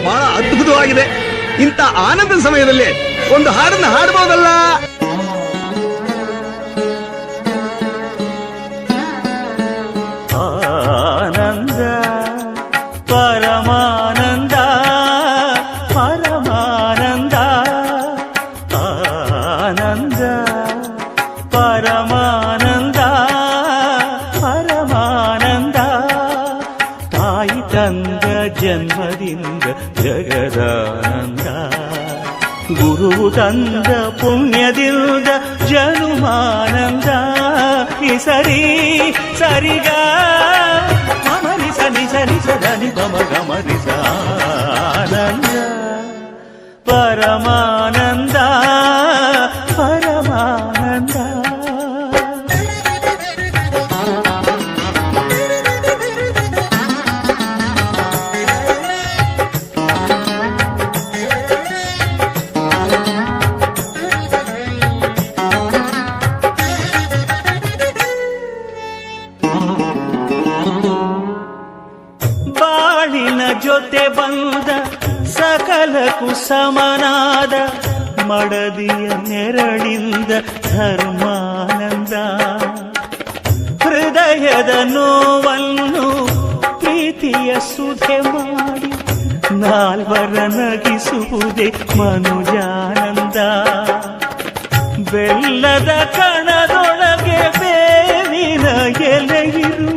ಬಹಳ ಅದ್ಭುತವಾಗಿದೆ. ಇಂಥ ಆನಂದ ಸಮಯದಲ್ಲಿ ಒಂದು ಹಾಡನ್ನ ಹಾಡಬಹುದಲ್ಲ? ಆನಂದ ಪರಮಾನಂದ ಪರಮಾನಂದ ಆನಂದ ಪರಮಾನಂದ ಪರಮಾನಂದ ತಾಯಿ ತಂದ ಜನ್ಮದಿಂದ ಜಗದಾನಂದ ಗುರು ತಂದ ಪುಣ್ಯದಿಂದ ಜನುಮಾನಂದ ಸರಿ ಸರಿಗ ಮಮರಿ ಸನಿ ಸರಿ ಸದನಿ ಪಮ ಗಮರಿಸ ಆನಂದ ಪರಮಾನಂದ ಪರಮಾನಂದ. ಬಾಳಿನ ಜೊತೆ ಬಂದ ಸಕಲಕ್ಕೂ ಸಮನಾದ ಮಡದಿಯ ನೆರಳಿಂದ ಧರ್ಮಾನಂದ ಹೃದಯದ ನೋವನ್ನು ಪ್ರೀತಿಯ ಸುಧೆ ಮಾಡಿ ನಾಲ್ವರ ನಗಿಸುವುದೇ ಮನುಜಾನಂದ ಬೆಲ್ಲದ ಕಣದೊಳಗೆ ಬೇವಿನ ಎಲೆಯಿರು